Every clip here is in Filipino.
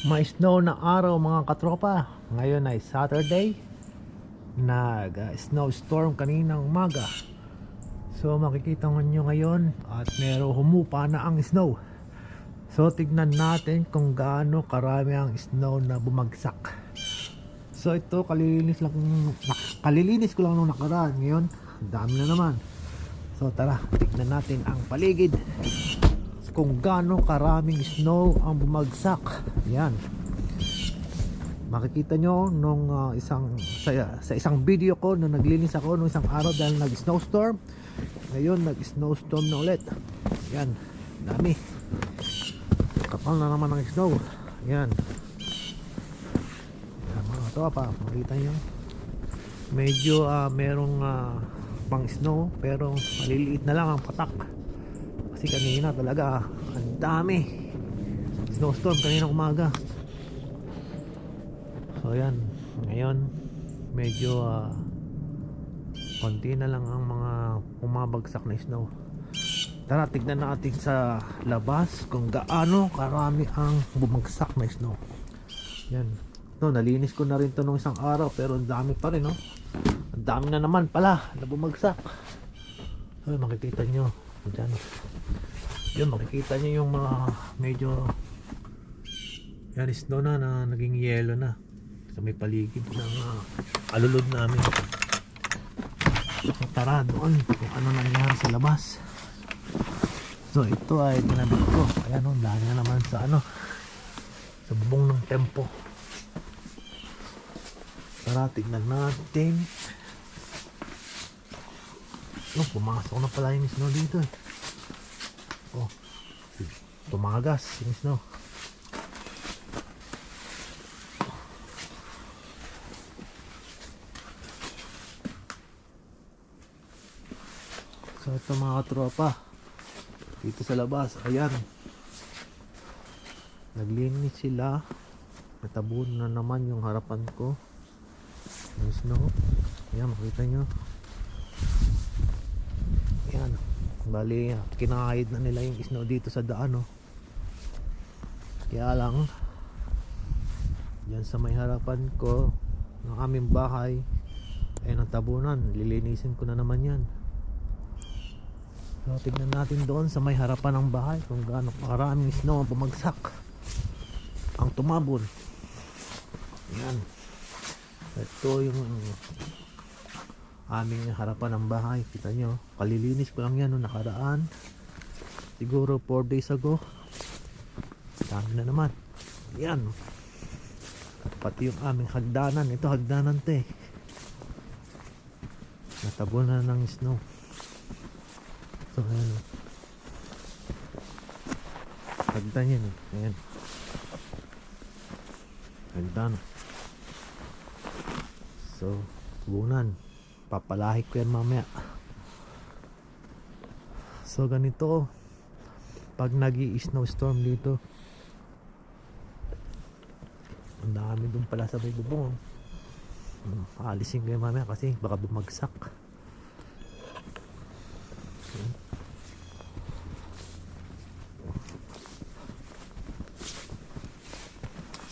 May snow na araw mga katropa. Ngayon ay Saturday. Snowstorm kaninang umaga. So makikita nyo ngayon at meron humupa na ang snow. So tignan natin kung gaano karami ang snow na bumagsak. So ito kalilinis ko lang nung nakaraan. Ngayon dami na naman. So tara, tignan natin ang paligid kung gaano karaming snow ang bumagsak. Yan, makikita nyo nung sa isang video ko nung naglinis ako nung isang araw dahil nag snowstorm. Ngayon nag snowstorm na ulit. Yan, dami, kapal na naman ng snow. Yan, mga tropa, makita nyo medyo merong pang snow pero maliliit na lang ang patak. Kasi kanina talaga ang dami snowstorm kanina umaga. So yan, ngayon medyo konti na lang ang mga umabagsak na snow. Tara, tignan natin sa labas kung gaano karami ang bumagsak na snow. Yan, no, nalinis ko na rin to nung isang araw pero ang dami pa rin, no? Ang dami na naman pala na bumagsak. So makikita nyo dyan, yun, makikita nyo yung mga medyo yan, snow na naging yellow na sa may paligid ng alulod namin. So tara doon kung ano nangyari sa labas. So ito ay tinabit ko. Ayan, oh, dahil na naman sa sa bubong ng tempo. Tara, tignan natin. Pumasok na pala yung snow dito eh. Oh, tumagas yung snow. So ito mga katropa, dito sa labas, ayan, naglinis sila. Natabon na naman yung harapan ko yung snow. Ayan, makita nyo. Ayan, bali kinakahid na nila yung snow dito sa daan, oh. Kaya lang dyan sa may harapan ko ng aming bahay ay natabunan. Lilinisin ko na naman yan. So tignan natin doon sa may harapan ng bahay kung gaano karaming snow ang bumagsak, ang tumabon. Yan, ito yung aming harapan ng bahay. Kita nyo, kalilinis ko lang yan noong nakaraan, siguro 4 days ago. Dami na naman. Yan, pati yung aming hagdanan. Ito hagdanan to eh, natabunan ng snow. So ayan, hagdan yan eh. Ayan, hagdan. So bunan, papalahi ko yan mamaya. So ganito pag nag-i-snowstorm dito. Ang dami dun pala sa may bubong. Alisin ko yan mamaya kasi baka bumagsak.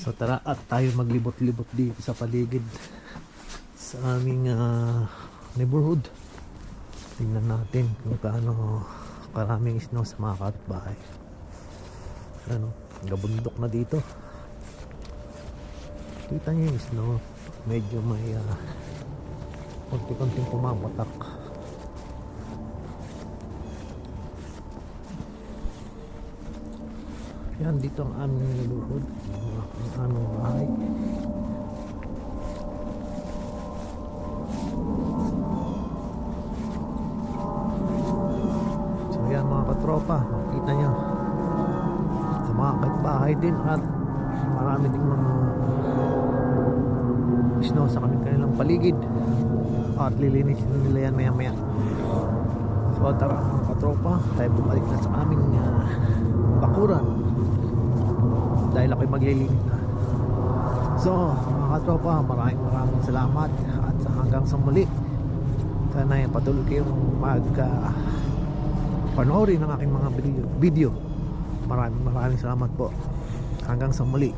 So tara at tayo maglibot-libot dito sa paligid sa aming neighborhood. Tingnan natin kung gaano karaming snow sa mga kapitbahay. Ano, gabundok na dito. Kita nyo yung snow, medyo may konti-konting pumapatak. Yan, dito ang aming neighborhood, ang aming bahay. So yan mga katropa, makikita nyo sa mga kapitbahay din at marami din mga snow sa kanilang paligid at lilinisin nila yan maya maya. So tara mga katropa, tayo bumalik na sa aming bakuran dahil ako'y maglilinis na. So mga katropa, maraming salamat at hanggang sa muli. Sana patuloy kayong panoorin ng aking mga video. Maraming salamat po. Hanggang sa muli.